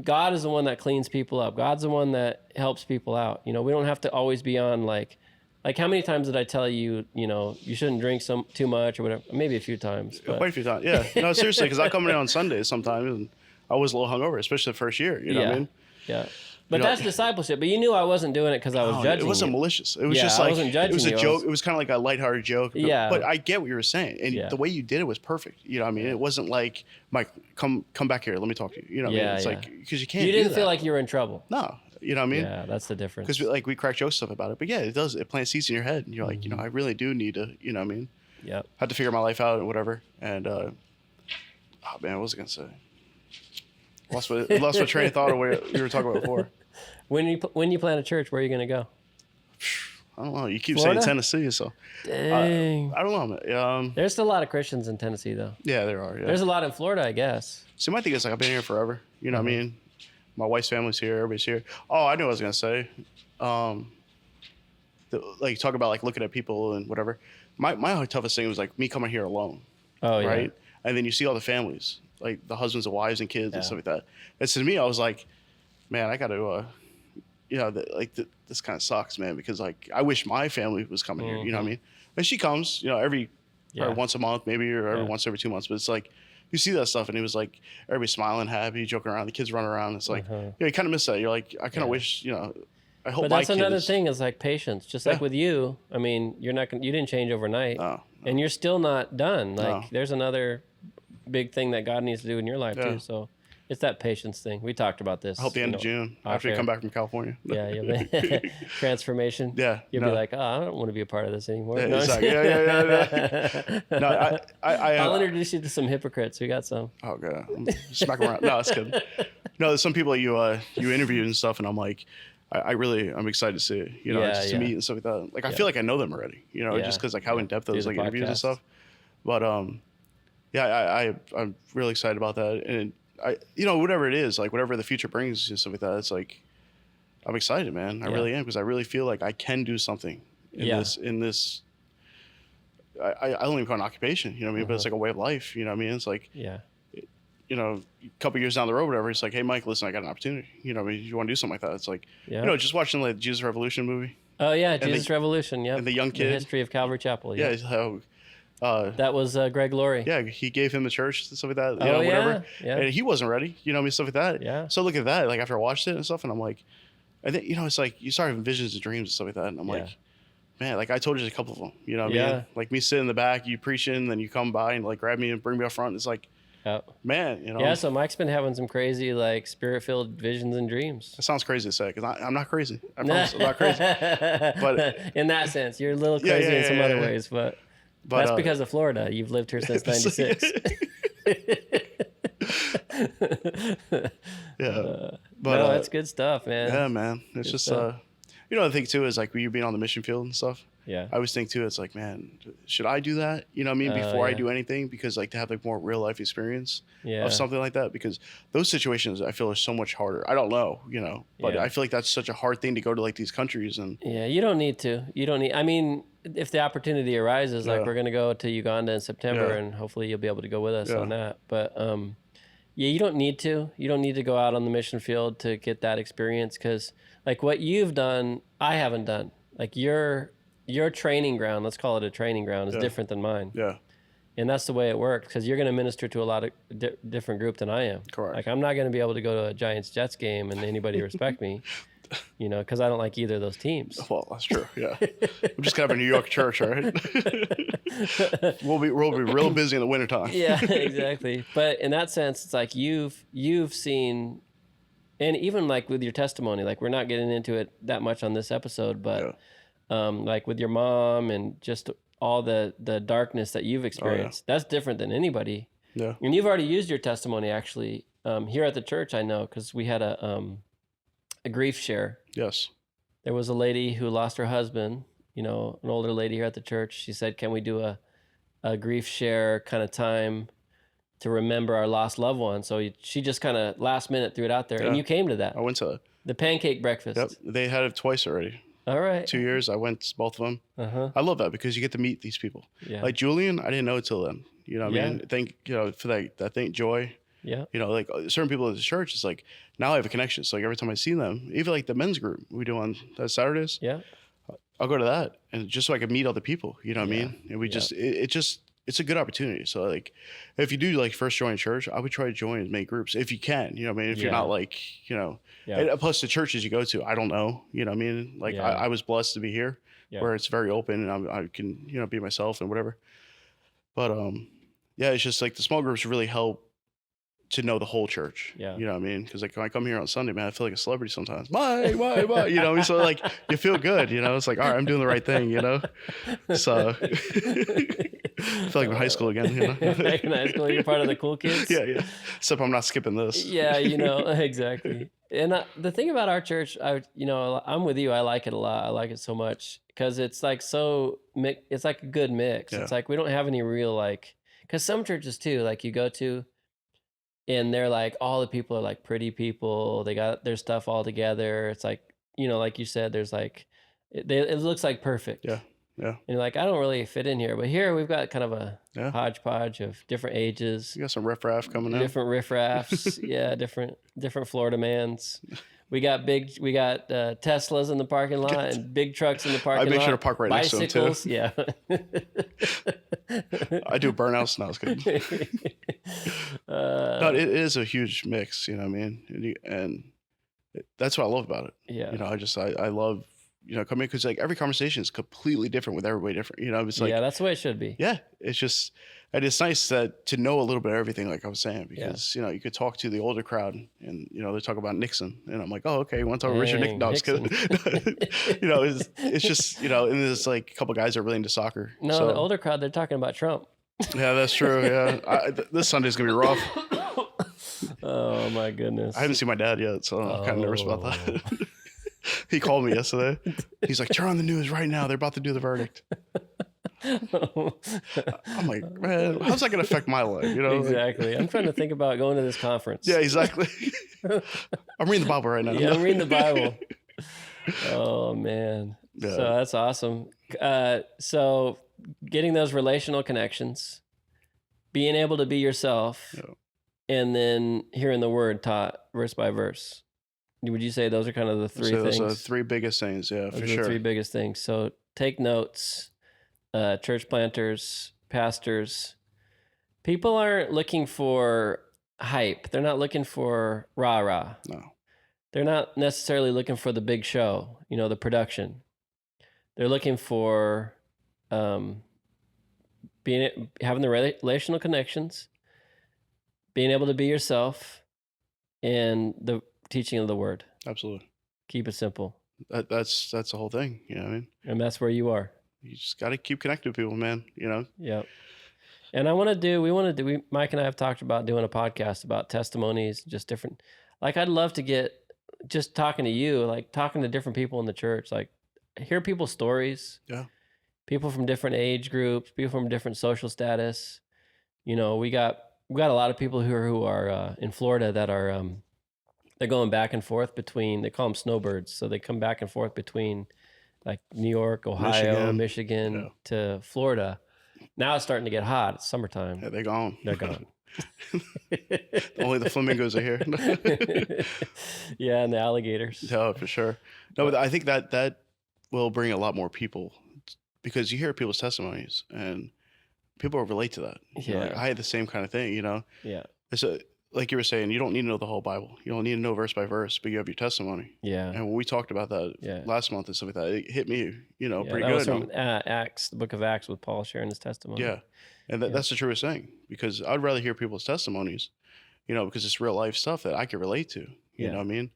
God is the one that cleans people up. God's the one that helps people out. We don't have to always be on like Like, how many times did I tell you, you shouldn't drink too much or whatever? Maybe a few times. But. Quite a few times. Yeah. No, seriously, because I come in on Sundays sometimes, and I was a little hungover, especially the first year. You know what I mean? Yeah. But that's discipleship. But you knew I wasn't doing it because I was judging it wasn't you. malicious. It was just like, I wasn't judging it was a you. joke. It was kind of like a lighthearted joke. Yeah. But I get what you were saying. And the way you did it was perfect. You know what I mean? It wasn't like, Mike, come back here. Let me talk to you. You know what I mean? It's like, because you can't You didn't feel like you were in trouble. No. You know what I mean? Yeah, that's the difference. Because we crack jokes stuff about it. But yeah, it does. It plants seeds in your head. And you're like, I really do need to, you know what I mean? Yeah. Had to figure my life out and whatever. And, oh man, what was I going to say? Lost my train of thought of what you were talking about before. When you plant a church, where are you going to go? I don't know. You keep Florida? saying Tennessee, so Dang. I don't know. Man. There's still a lot of Christians in Tennessee, though. Yeah, there are. Yeah. There's a lot in Florida, I guess. See, my thing is like I've been here forever. You know what I mean? My wife's family's here. Everybody's here. Oh, I knew what I was gonna say. Like talk about like looking at people and whatever. My toughest thing was like me coming here alone. Oh yeah. Right. And then you see all the families, like the husbands and wives and kids and stuff like that. And so to me, I was like, man, I got to. This kind of sucks, man, because like I wish my family was coming here. You know what I mean? But she comes, every probably once a month, maybe, or every 2 months. But it's like you see that stuff, and it was like everybody smiling, happy, joking around. The kids running around. It's like you kind of miss that. You're like, I kind of wish, I hope. But that's another thing is like patience. Just like with you, I mean, you didn't change overnight, and you're still not done. Like there's another big thing that God needs to do in your life too. So. It's that patience thing. We talked about this. I hope the end of June after you come back from California. Yeah, you'll be transformation. Yeah, you'll be like, I don't want to be a part of this anymore. Yeah, no, exactly. No, I'll introduce you to some hypocrites. We got some. Oh god, smack them around. No, that's good. No, there's some people that you interviewed and stuff, and I'm like, I'm excited to see it. Just to meet and stuff like that. Like I feel like I know them already. Just because like how in depth those like interviews and stuff. But I'm really excited about that. And whatever it is, like whatever the future brings and stuff like that, it's like, I'm excited, man. I really am, because I really feel like I can do something in this. I don't even call it an occupation, you know what I mean? But it's like a way of life, you know what I mean? It's like, a couple years down the road, whatever, it's like, hey, Mike, listen, I got an opportunity. You know what I mean? You want to do something like that? It's like, just watching like Jesus Revolution movie. Oh yeah, Jesus Revolution, yeah. And the young kid. The history of Calvary Chapel. Yeah, how. That was Greg Laurie. Yeah, he gave him the church and stuff like that. Whatever. Yeah. And he wasn't ready, stuff like that. Yeah. So look at that. Like after I watched it and stuff, and I'm like, I think it's like you start having visions and dreams and stuff like that. And I'm like, man, like I told you a couple of them. You know what I mean? Like me sitting in the back, you preaching, then you come by and like grab me and bring me up front. It's like, man, Yeah. So Mike's been having some crazy like spirit-filled visions and dreams. That sounds crazy to say because I'm not crazy. I promise, I'm not crazy. But in that sense, you're a little crazy in some other ways, but that's because of Florida. You've lived here since '96. But that's good stuff, man. Yeah, man. It's good just stuff. The thing too is like you being on the mission field and stuff. Yeah. I always think too, it's like, man, should I do that? You know what I mean? Before I do anything, because like to have like more real life experience of something like that, because those situations I feel are so much harder. I don't know, but I feel like that's such a hard thing to go to like these countries and. Yeah, you don't need to. I mean, if the opportunity arises, like we're going to go to Uganda in September and hopefully you'll be able to go with us on that. But you don't need to. You don't need to go out on the mission field to get that experience because like what you've done, I haven't done. Like your training ground, let's call it a training ground, is different than mine. Yeah. And that's the way it works because you're going to minister to a lot of different group than I am. Correct. Like I'm not going to be able to go to a Giants-Jets game and anybody respect me, because I don't like either of those teams. Well, that's true. Yeah. I'm just going to have a New York church, right? We'll be real busy in the wintertime. Yeah, exactly. But in that sense, it's like you've seen, and even like with your testimony, like we're not getting into it that much on this episode, but like with your mom and just all the darkness that you've experienced, that's different than anybody. Yeah. And you've already used your testimony actually here at the church, I know, because we had a grief share. Yes. There was a lady who lost her husband, an older lady here at the church. She said, can we do a grief share kind of time to remember our lost loved one? So she just kind of last minute threw it out there. And you came to that. I went to the pancake breakfast. Yep. They had it twice already. All right. 2 years. I went to both of them. I love that because you get to meet these people. Yeah. Like Julian, I didn't know till then. You know what I mean? Thank, for that thing, Joy. Yeah. Like certain people at the church, it's like now I have a connection. So like every time I see them, even like the men's group we do on Saturdays. Yeah. I'll go to that, and just so I can meet other people, you know what I Yeah. mean? And we Yeah. just, it's a good opportunity. So like, if you do like first join church, I would try to join as many groups if you can, you know what I mean? If you're Yeah. not like, you know, Yeah. and plus the churches you go to, I don't know, you know what I mean? Like Yeah. I was blessed to be here Yeah. where it's very open and I can, you know, be myself and whatever. But yeah, it's just like the small groups really help to know the whole church. Yeah. You know what I mean? Because like when I come here on Sunday, man, I feel like a celebrity sometimes. Bye. You know what I mean? So like you feel good, you know? It's like, all right, I'm doing the right thing, you know? So I feel like I'm in high school again, you know? Back in high school, you're part of the cool kids. Yeah. Except I'm not skipping this. Yeah, you know, exactly. And the thing about our church, I'm with you. I like it a lot. I like it so much because it's like it's like a good mix. Yeah. It's like we don't have any real like, because some churches too, like you go to, and they're like all the people are like pretty people. They got their stuff all together. It's like, you know, like you said, there's like it looks like perfect. Yeah. And you're like, I don't really fit in here, but here we've got kind of a hodgepodge of different ages. You got some riffraff coming in. Different riffraffs, yeah, different Florida mans. We got Teslas in the parking lot and big trucks in the parking lot. I make sure to park right next to them too. Bicycles, yeah. I do burnouts. No, it's good. No, it is a huge mix. You know what I mean? And that's what I love about it. Yeah. You know, I love, you know, coming in because like every conversation is completely different with everybody different. You know, it's like, yeah, that's the way it should be. Yeah, it's just, and it's nice that to know a little bit of everything, like I was saying, because you know you could talk to the older crowd, and you know they talk about Nixon, and I'm like, oh, okay, you want to talk about Richard Nixon? No, I'm just kidding. You know, it's just, you know, and there's like a couple guys that are really into soccer. No, so, the older crowd, they're talking about Trump. Yeah, that's true. Yeah, this Sunday's gonna be rough. Oh my goodness. I haven't seen my dad yet, so I'm kind of nervous about that. He called me yesterday. He's like, turn on the news right now. They're about to do the verdict. I'm like, man, how's that going to affect my life? You know, exactly. I'm trying to think about going to this conference. Yeah, exactly. I'm reading the Bible right now. Yeah, I'm reading the Bible. Oh man. Yeah. So that's awesome. So getting those relational connections, being able to be yourself, and then hearing the word taught verse by verse. Would you say those are kind of the three things? Those are the three biggest things, yeah, for sure. The three biggest things. So take notes, church planters, pastors. People aren't looking for hype. They're not looking for rah-rah. No. They're not necessarily looking for the big show, you know, the production. They're looking for having the relational connections, being able to be yourself, and the teaching of the word. Absolutely. Keep it simple. That's the whole thing, you know what I mean? And that's where you are. You just got to keep connected with people, man, you know? Yep. And Mike and I have talked about doing a podcast about testimonies, just different, like I'd love to get, just talking to you, like talking to different people in the church, like hear people's stories. Yeah. People from different age groups, people from different social status. You know, we got a lot of people who are in Florida that are, they're going back and forth between, they call them snowbirds. So they come back and forth between like New York, Ohio, Michigan to Florida. Now it's starting to get hot. It's summertime. Yeah, they're gone. They're gone. Only the flamingos are here. Yeah, and the alligators. No, for sure. No, but I think that will bring a lot more people because you hear people's testimonies and people will relate to that. Yeah. Like, I had the same kind of thing, you know? Yeah. So, like you were saying, you don't need to know the whole Bible. You don't need to know verse by verse, but you have your testimony. Yeah. And when we talked about that last month and stuff like that, it hit me, you know, pretty that good. Was from Acts, the book of Acts, with Paul sharing his testimony. Yeah. And that's the truest thing, because I'd rather hear people's testimonies, you know, because it's real life stuff that I can relate to. You know what I mean?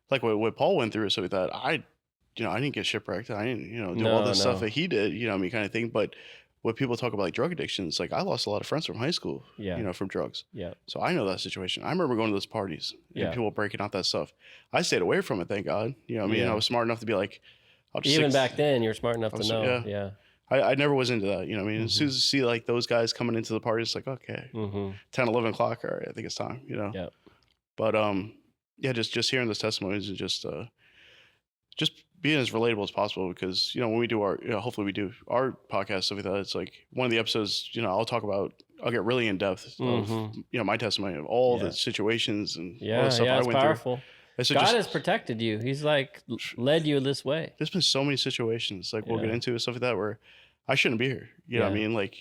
Like what Paul went through or something like that, I didn't get shipwrecked. I didn't, you know, do all this stuff that he did, you know what I mean, kind of thing. But when people talk about like drug addictions, like I lost a lot of friends from high school, you know, from drugs. Yeah. So I know that situation. I remember going to those parties and people breaking out that stuff. I stayed away from it, thank God. You know what I mean? I was smart enough to be like, I'll just even back then, you were smart enough to know. Yeah. I never was into that, you know what I mean? As soon as you see like those guys coming into the party, it's like, okay, 10, 11 o'clock, all right, I think it's time, you know? Yeah. But yeah, just hearing those testimonies and just being as relatable as possible, because, you know, when we do our, you know, hopefully we do our podcast, stuff like that, it's like one of the episodes, you know, I'll get really in depth of, you know, my testimony of all the situations and all the stuff I went through. And so God has protected you. He's like led you this way. There's been so many situations like we'll get into and stuff like that where I shouldn't be here. You know what I mean? Like,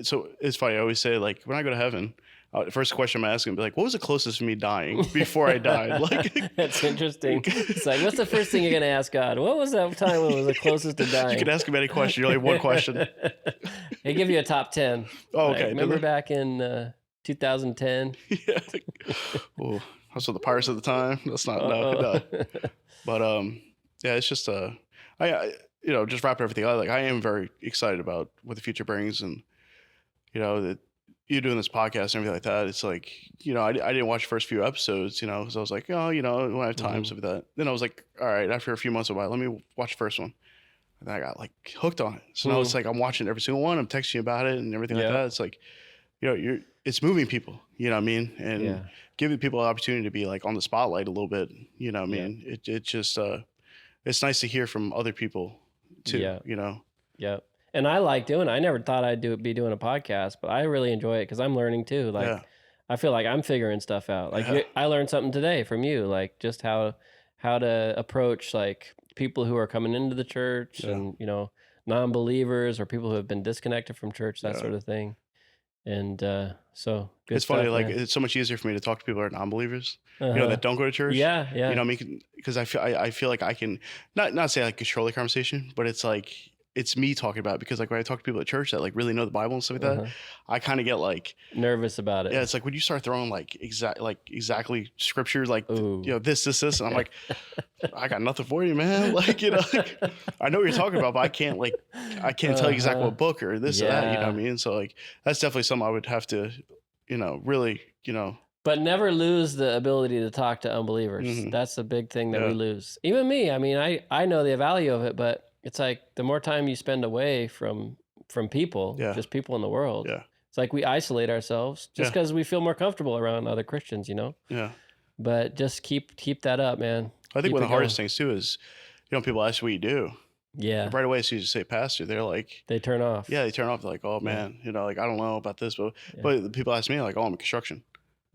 so it's funny. I always say, like, when I go to heaven, the first question I'm asking, be like, what was the closest to me dying before I died? Like, that's interesting. It's like, what's the first thing you're going to ask God? What was that time when it was the closest to dying? You can ask him any question. You only have one question. They give you a top 10. Oh, like, okay. Remember back in 2010? Yeah. Oh, also the pirates at the time. That's not no. But yeah, it's just I just wrapping everything up. Like, I am very excited about what the future brings, and that you doing this podcast and everything like that. It's like, I didn't watch the first few episodes, because I was like, when I have time, stuff like that. Then I was like, all right, after a few months of it, let me watch the first one. And then I got like hooked on it. So now it's like I'm watching every single one. I'm texting you about it and everything like that. It's like, it's moving people, you know what I mean? And giving people an opportunity to be like on the spotlight a little bit, you know what I mean? It just, it's nice to hear from other people too, Yeah. And I like doing it. I never thought I'd be doing a podcast, but I really enjoy it because I'm learning too. Like, I feel like I'm figuring stuff out. Like I learned something today from you, like just how to approach like people who are coming into the church and, non-believers or people who have been disconnected from church, that sort of thing. And so good it's funny, stuff, like man. it's so much easier for me to talk to people who are non-believers, that don't go to church. Yeah. You know what I mean? Because I feel like I can not say I control the conversation, but it's like it's me talking about it, because like when I talk to people at church that like really know the Bible and stuff like that, I kind of get like nervous about it. Yeah, it's like when you start throwing like exactly scriptures, like this, and I'm like, I got nothing for you, man. Like, like, I know what you're talking about, but I can't tell you exactly what book or this or that. You know what I mean? So like that's definitely something I would have to, really, But never lose the ability to talk to unbelievers. That's the big thing that we lose. Even me. I mean, I know the value of it, but it's like the more time you spend away from people, just people in the world, it's like we isolate ourselves just because we feel more comfortable around other Christians, Yeah. But just keep that up, man. I think one of the hardest things too is, people ask what you do. Yeah. Right away, as soon as you say pastor, they're like, they turn off. Yeah, they turn off. They're like, oh man, like I don't know about this, but the people ask me like, oh, I'm in construction.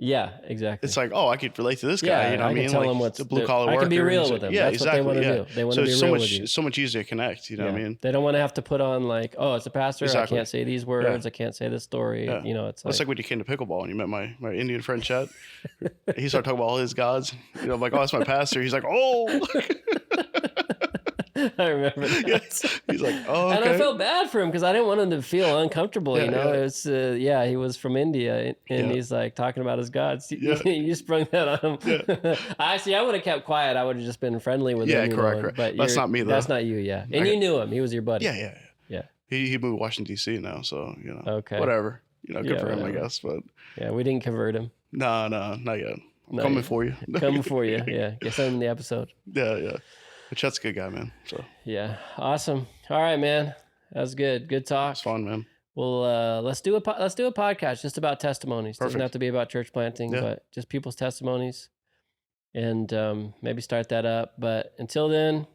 Yeah, exactly. It's like, oh, I could relate to this guy. You know what I mean? Tell like them what's the blue collar worker. I can be real with them. Yeah, That's exactly. What they want to do. They want to be real with you. So much easier to connect. You know what I mean? They don't want to have to put on like, oh, it's a pastor. I can't say these words. I can't say this story. Yeah. It's like when you came to pickleball and you met my Indian friend Chet. He started talking about all his gods. I'm like, oh, that's my pastor. He's like, oh. I remember that. He's like, oh, okay. And I felt bad for him because I didn't want him to feel uncomfortable. It was he was from India and he's like talking about his gods. You sprung that on him. I would have kept quiet. I would have just been friendly with him. Correct. But that's not me though. That's not you. Yeah, and you knew him. He was your buddy. Yeah. He moved to Washington D.C. now, so Okay. Whatever. Good for him, I guess. But we didn't convert him. No, not yet. I'm coming for you. Coming for you. Yeah. Send him the episode. Yeah. But Chet's a good guy, man. So yeah, awesome. All right, man. That was good. Good talk. It's fun, man. Well, let's do a podcast just about testimonies. Perfect. Doesn't have to be about church planting, but just people's testimonies, and maybe start that up. But until then,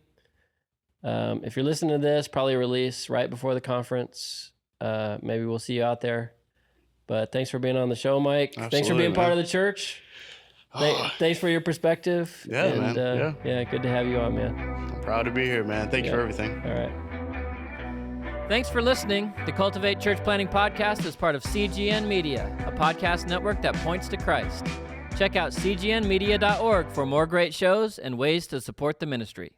if you're listening to this, probably release right before the conference. Maybe we'll see you out there. But thanks for being on the show, Mike. Absolutely, thanks for being part man. of the church. Thanks for your perspective. Yeah, man. Yeah, good to have you on, man. I'm proud to be here, man. Thank you for everything. All right. Thanks for listening. The Cultivate Church Planting Podcast is part of CGN Media, a podcast network that points to Christ. Check out cgnmedia.org for more great shows and ways to support the ministry.